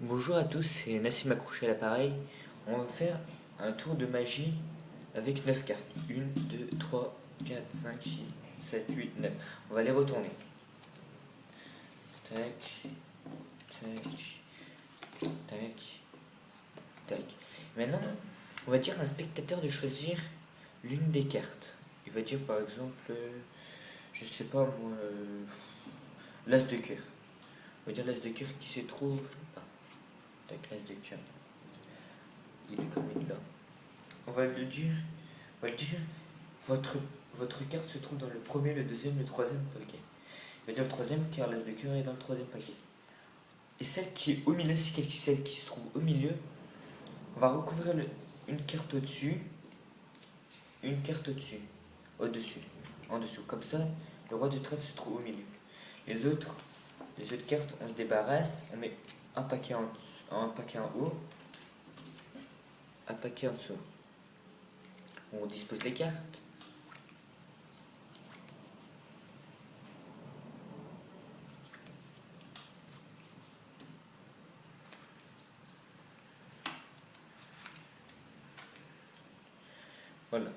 Bonjour à tous, c'est Nassim Accrouché à l'appareil. On va faire un tour de magie avec 9 cartes. 1, 2, 3, 4, 5, 6, 7, 8, 9. On va les retourner. Tac, tac, tac, tac. Maintenant, on va dire à un spectateur de choisir l'une des cartes. Il va dire par exemple, je sais pas moi, l'as de cœur. On va dire l'as de cœur qui se trouve là. Tac, l'as de cœur. Il est comme il est là. On va le dire, on va le dire, votre carte se trouve dans le premier, le deuxième, le troisième paquet. Il va dire le troisième car l'as de cœur est dans le troisième paquet. Et celle qui est au milieu, c'est celle qui se trouve au milieu. On va recouvrir une carte au-dessus, une carte au-dessus, au-dessus, en dessous. Comme ça, le roi de trèfle se trouve au milieu. Les autres cartes, on se débarrasse, on met un paquet un paquet en haut, un paquet en dessous. On dispose les cartes. Voilà.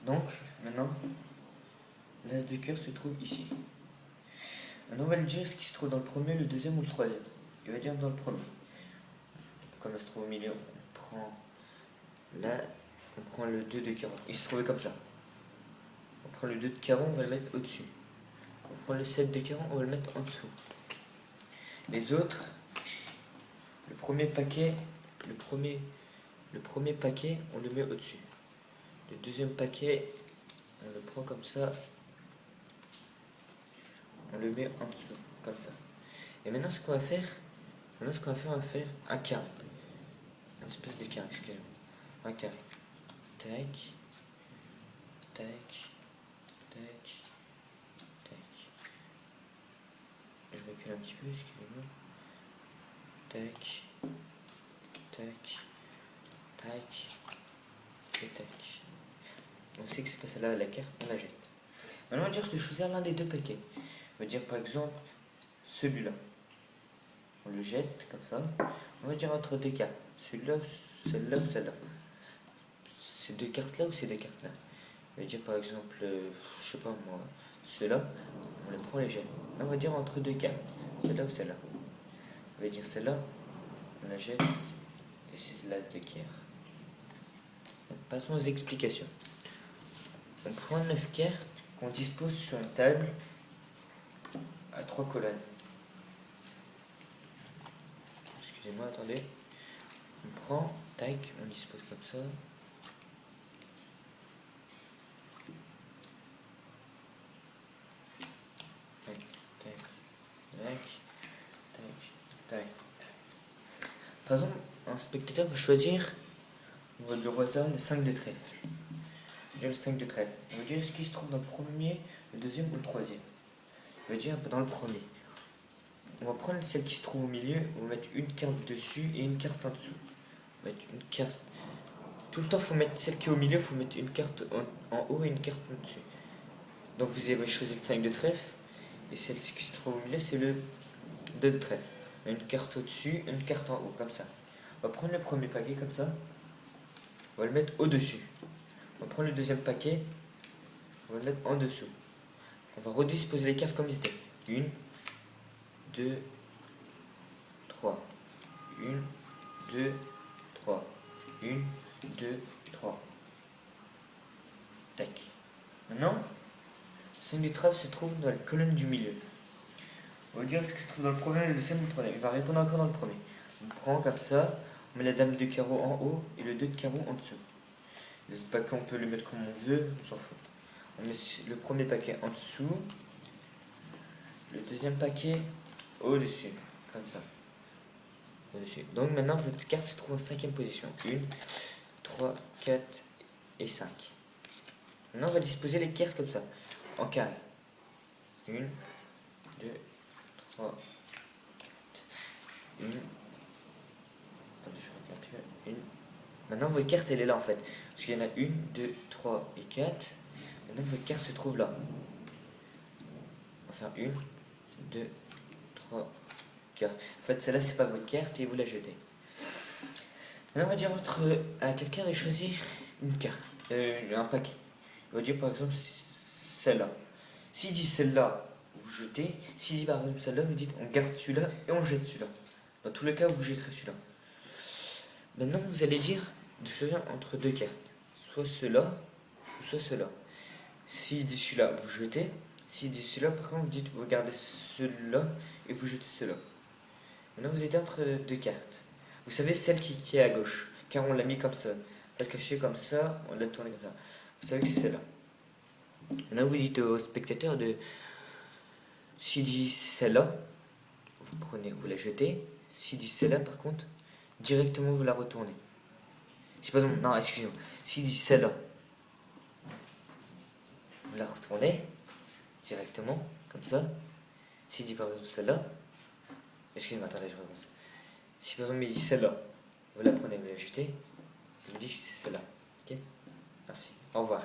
Donc, maintenant, l'as de cœur se trouve ici. Maintenant, on va lui dire ce qui se trouve dans le premier, le deuxième ou le troisième. Il va dire dans le premier. Comme elle se trouve au milieu, on prend là, on prend le 2 de carreau. Il se trouvait comme ça. On prend le 2 de carreau, on va le mettre au-dessus. On prend le 7 de carreau, on va le mettre en dessous. Les autres, le premier paquet, le premier paquet, on le met au-dessus. Le deuxième paquet, on le prend comme ça. On le met en dessous, comme ça. Et maintenant, ce qu'on va faire, on va faire un carré. Une espèce de carré, excusez-moi. Un carré. Tac, tac, tac, tac. Je recule un petit peu, excusez-moi. Tac, tac, tac, et tac. On sait que c'est pas celle-là la carte, on la jette. Maintenant, on va dire que je dois choisir l'un des deux paquets. On va dire par exemple celui-là. On le jette comme ça. On va dire entre deux cartes. Celui-là, celle-là ou celle-là. Ces deux cartes-là ou ces deux cartes-là. On va dire par exemple, je sais pas moi, ceux-là, on les prend, on les jette. Là, on va dire entre deux cartes. Celle-là ou celle-là. On va dire celle-là, on la jette. Et c'est l'as de cœur. Passons aux explications. On prend 9 cartes qu'on dispose sur une table à 3 colonnes. Excusez-moi, attendez. On prend, tac, on dispose comme ça. Tac, tac, tac, tac, tac. Par exemple, un spectateur va choisir, on va dire au hasard, le 5 de trèfle. On va dire le 5 de trèfle. On va dire ce qui se trouve dans le premier, le deuxième ou le troisième. On va dire dans le premier. On va prendre celle qui se trouve au milieu, on va mettre une carte dessus et une carte en dessous. On va mettre une carte. Tout le temps, il faut mettre celle qui est au milieu, il faut mettre une carte en haut et une carte en dessus. Donc vous avez choisi le 5 de trèfle, et celle qui se trouve au milieu, c'est le 2 de trèfle. Une carte au-dessus, une carte en haut, comme ça. On va prendre le premier paquet comme ça, on va le mettre au-dessus. On va prendre le deuxième paquet, on va le mettre en dessous. On va redisposer les cartes comme ils étaient. 1, 2, 3. 1, 2, 3. 1, 2, 3. Tac. Maintenant, le 5 de trèfle se trouve dans la colonne du milieu. On va dire ce qui se trouve dans le premier, le deuxième ou le troisième. Il va répondre encore dans le premier. On prend comme ça, on met la dame de carreau en haut et le 2 de carreau en dessous. Les autres paquets, on peut les mettre comme on veut, on s'en fout. On met le premier paquet en dessous, le deuxième paquet au-dessus, comme ça. Au-dessus. Donc maintenant, votre carte se trouve en 5e position. 1, 3, 4 et 5. Maintenant, on va disposer les cartes comme ça, en carré. 1, 2, 3, 1. Attendez, je regarde. 1. Maintenant, votre carte, elle est là en fait. Parce qu'il y en a 1, 2, 3 et 4. Maintenant, votre carte se trouve là. On va faire 1, 2, 3, carte. En fait, celle-là, c'est pas votre carte et vous la jetez. Maintenant, on va dire à quelqu'un de choisir une carte, un paquet. On va dire par exemple celle-là. S'il dit celle-là, vous jetez. S'il dit par exemple celle-là, vous dites on garde celui-là et on jette celui-là. Dans tous les cas, vous jetterez celui-là. Maintenant, vous allez dire de choisir entre deux cartes. Soit cela ou soit cela. S'il dit celui-là, vous jetez. S'il dit celui-là, par contre, vous dites vous gardez celui-là et vous jetez celui-là. Maintenant, vous êtes entre deux cartes. Vous savez celle qui est à gauche, car on l'a mis comme ça. Parce que je suis comme ça, on l'a tourné comme ça. Vous savez que c'est celle-là. Maintenant, vous dites au spectateur de. S'il dit celle-là, vous prenez, vous la jetez. S'il dit celle-là, par contre, directement vous la retournez. Si par exemple, non, excusez-moi. S'il dit celle-là, vous la retournez directement, comme ça. S'il dit par exemple celle-là, excusez-moi, attendez, je recommence. Si par exemple il dit celle-là, vous la prenez, vous la jetez, je vous dis que c'est celle-là. Ok? Merci. Au revoir.